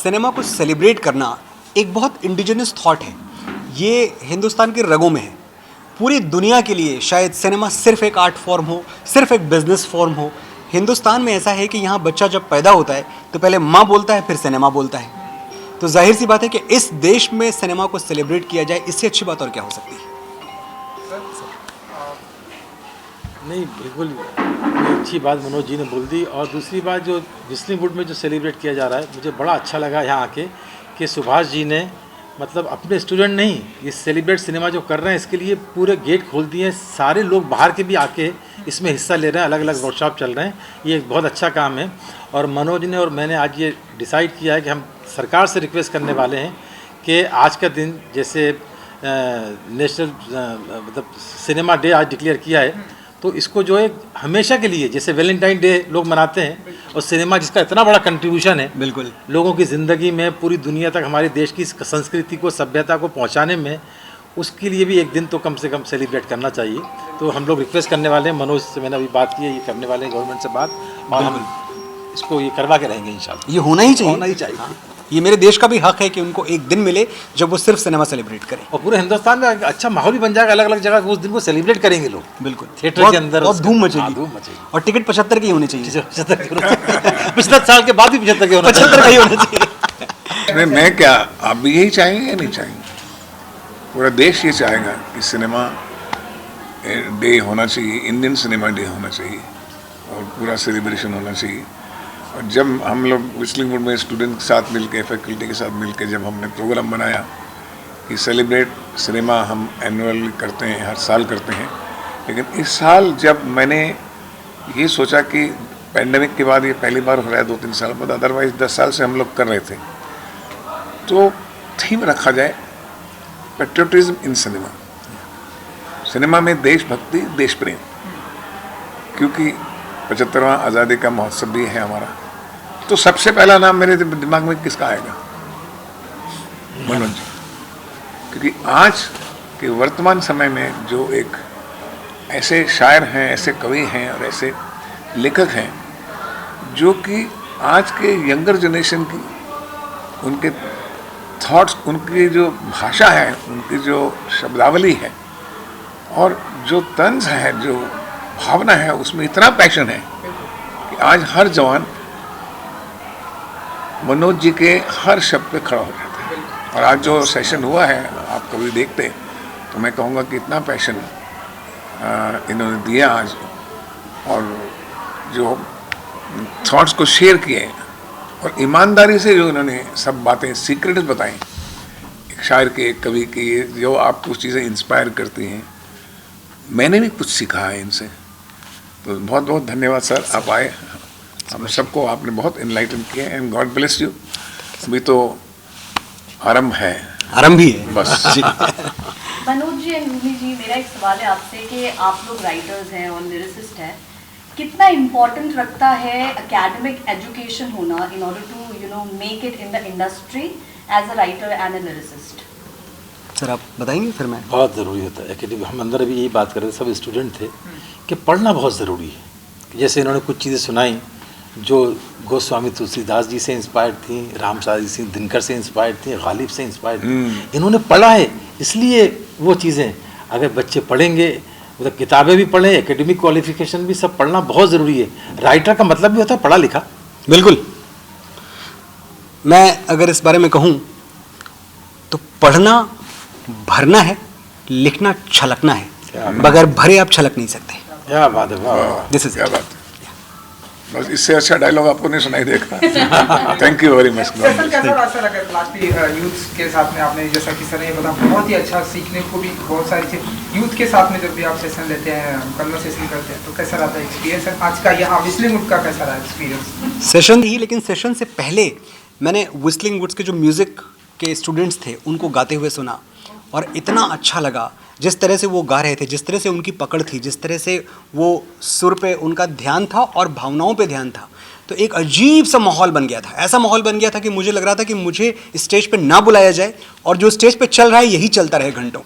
Cinema को celebrate करना एक बहुत इंडिजिनस थॉट है। ये हिंदुस्तान के रगों में है। पूरी दुनिया के लिए शायद सिनेमा सिर्फ एक आर्ट फॉर्म हो, सिर्फ एक बिजनेस फॉर्म हो। हिंदुस्तान में ऐसा है कि यहाँ बच्चा जब पैदा होता है तो पहले माँ बोलता है, फिर सिनेमा बोलता है। तो जाहिर सी बात है कि इस देश में सिनेमा को सेलिब्रेट किया जाए, इससे अच्छी बात और क्या हो सकती है। नहीं, बिल्कुल ये अच्छी बात मनोज जी ने बोल दी। और दूसरी बात, जो विस्लिंग वुड में जो सेलिब्रेट किया जा रहा है, मुझे बड़ा अच्छा लगा यहाँ आके कि सुभाष जी ने मतलब अपने स्टूडेंट नहीं, ये सेलिब्रेट सिनेमा जो कर रहे हैं इसके लिए पूरे गेट खोल दिए हैं। सारे लोग बाहर के भी आके इसमें हिस्सा ले रहे हैं, अलग अलग वर्कशॉप चल रहे हैं। ये एक बहुत अच्छा काम है। और मनोज ने और मैंने आज ये डिसाइड किया है कि हम सरकार से रिक्वेस्ट करने वाले हैं कि आज का दिन जैसे नेशनल मतलब सिनेमा डे आज डिक्लेयर किया है, तो इसको जो है हमेशा के लिए, जैसे वैलेंटाइन डे लोग मनाते हैं, और सिनेमा जिसका इतना बड़ा कंट्रीब्यूशन है बिल्कुल लोगों की ज़िंदगी में, पूरी दुनिया तक हमारे देश की संस्कृति को, सभ्यता को पहुंचाने में, उसके लिए भी एक दिन तो कम से कम सेलिब्रेट करना चाहिए। तो हम लोग रिक्वेस्ट करने वाले हैं, मनोज से मैंने अभी बात की है, ये करने वाले हैं गवर्नमेंट से बात, और हम इसको ये करवा के रहेंगे इंशाल्लाह। ये होना ही चाहिए, होना ही चाहिए। हाँ। ये मेरे देश का भी हक है कि उनको एक दिन मिले जब वो सिर्फ सिनेमा सेलिब्रेट करें। और पूरे हिंदुस्तान में अच्छा माहौल भी बन जाएगा, अलग अलग जगह उस दिन को सेलिब्रेट करेंगे लोग, बिल्कुल थिएटर के अंदर और धूम मचेगी। धूम मचेगी। और टिकट 75 की होनी चाहिए। 75 साल के बाद भी 75 के होना 75 का ही होना चाहिए। नहीं, मैं क्या, आप भी यही चाहेंगे या नहीं चाहेंगे? पूरा देश ये चाहेगा कि सिनेमा डे होना चाहिए, इंडियन सिनेमा डे होना चाहिए, और पूरा सेलिब्रेशन होना चाहिए। और जब हम लोग विस्लिंग वुड में स्टूडेंट के साथ मिलके, फैकल्टी के साथ मिलके जब हमने प्रोग्राम बनाया कि सेलिब्रेट सिनेमा हम एनुअली करते हैं, हर साल करते हैं, लेकिन इस साल जब मैंने ये सोचा कि पैंडेमिक के बाद ये पहली बार हो रहा है 2-3 साल बाद, अदरवाइज 10 साल से हम लोग कर रहे थे, तो थीम रखा जाए पेट्रियोटिज्म इन सिनेमा। सिनेमा में देशभक्ति, देश प्रेम, क्योंकि 75वां आज़ादी का महोत्सव भी है हमारा। तो सबसे पहला नाम मेरे दिमाग में किसका आएगा? मनोज जी। क्योंकि आज के वर्तमान समय में जो एक ऐसे शायर हैं, ऐसे कवि हैं और ऐसे लेखक हैं जो कि आज के यंगर जनरेशन की, उनके थॉट्स, उनकी जो भाषा है, उनकी जो शब्दावली है और जो तंज है, जो भावना है, उसमें इतना पैशन है कि आज हर जवान मनोज जी के हर शब्द पे खड़ा हो जाता है। और आज जो सेशन हुआ है, आप कभी देखते तो मैं कहूँगा कि इतना पैशन इन्होंने दिया आज, और जो थॉट्स को शेयर किए और ईमानदारी से जो इन्होंने सब बातें सीक्रेट्स बताई, एक शायर के, एक कवि की, जो आपको चीज़ें इंस्पायर करती हैं। मैंने भी कुछ सीखा है इनसे। तो बहुत बहुत धन्यवाद सर, आप आए, हम सबको आपने बहुत इनलाइटन किया, एंड गॉड ब्लेस यू। अभी तो आरंभ है, आरंभ ही है बस। मनोज जी एंड रूमी जी, मेरा एक सवाल है आपसे कि आप लोग राइटर्स हैं और लिरिसिस्ट हैं, कितना इम्पोर्टेंट रखता है एकेडमिक एजुकेशन होना in order to make it in the industry as a writer and a lyricist? Sir आप बताएंगे फिर मैं। बहुत ज़रूरी होता है एकेडमिक। हम अंदर अभी यही बात कर रहे थे, सब स्टूडेंट थे, कि पढ़ना बहुत ज़रूरी है। जैसे इन्होंने कुछ चीज़ें सुनाई जो गोस्वामी तुलसीदास जी से इंस्पायर्ड थी, रामसारी सिंह दिनकर से इंस्पायर्ड थी, गालिब से इंस्पायर्ड थी। इन्होंने पढ़ा है, इसलिए वो चीज़ें अगर बच्चे पढ़ेंगे, मतलब किताबें भी पढ़ें, एकेडमिक क्वालिफिकेशन भी, सब पढ़ना बहुत ज़रूरी है। राइटर का मतलब भी होता है पढ़ा लिखा। बिल्कुल। मैं अगर इस बारे में कहूँ तो पढ़ना भरना है, लिखना छलकना है। बगैर भरे आप छलक नहीं सकते। क्या बात है, वाह, दिस इज क्या बात है। बस इससे अच्छा डायलॉग आपको नहीं सुनाई देगा। Thank you very much. Sir कैसा अच्छा लगा लास्टली यूथ के साथ में आपने, जैसा कि सर ने ये बताया, बहुत ही अच्छा, सीखने को भी बहुत सारी चीज़ यूथ के साथ में जब भी आप सेशन लेते हैं, कन्वर्सेशन करते हैं, तो कैसा रहता है एक्सपीरियंस आज का यहाँ विस्लिंग वुड का? कैसा रहा एक्सपीरियंस? सेशन ही, लेकिन सेशन से पहले मैंने विस्लिंग वुड्स के जो म्यूज़िक के स्टूडेंट्स थे उनको गाते हुए सुना, और इतना अच्छा लगा जिस तरह से वो गा रहे थे, जिस तरह से उनकी पकड़ थी, जिस तरह से वो सुर पे उनका ध्यान था और भावनाओं पे ध्यान था। तो एक अजीब सा माहौल बन गया था। ऐसा माहौल बन गया था कि मुझे लग रहा था कि मुझे स्टेज पे ना बुलाया जाए और जो स्टेज पे चल रहा है यही चलता रहे घंटों।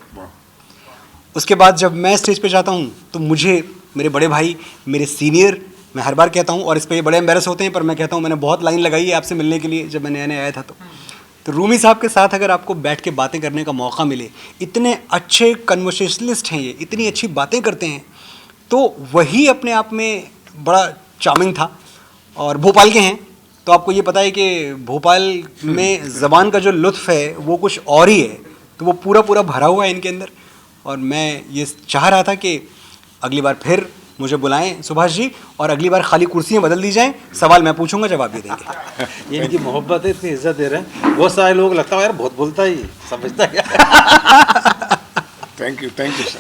उसके बाद जब मैं स्टेज पे जाता हूँ तो मुझे मेरे बड़े भाई, मेरे सीनियर मैं हर बार कहता हूँ और इस पे ये बड़े एम्बेरस होते हैं, पर मैं कहता हूँ मैंने बहुत लाइन लगाई है आपसे मिलने के लिए जब मैं नया नया आया था। तो रूमी साहब के साथ अगर आपको बैठ के बातें करने का मौका मिले, इतने अच्छे कन्वर्सेशनलिस्ट हैं ये, इतनी अच्छी बातें करते हैं, तो वही अपने आप में बड़ा चार्मिंग था। और भोपाल के हैं तो आपको ये पता है कि भोपाल में ज़बान का जो लुत्फ़ है वो कुछ और ही है, तो वो पूरा पूरा भरा हुआ है इनके अंदर। और मैं ये चाह रहा था कि अगली बार फिर मुझे बुलाएं सुभाष जी, और अगली बार खाली कुर्सियाँ बदल दी जाएं, सवाल मैं पूछूंगा जवाब भी देंगे। ये इनकी मोहब्बत है, इतनी इज्जत दे रहे हैं। बहुत सारे लोग लगता है यार बहुत बोलता है, समझता है। Thank you sir.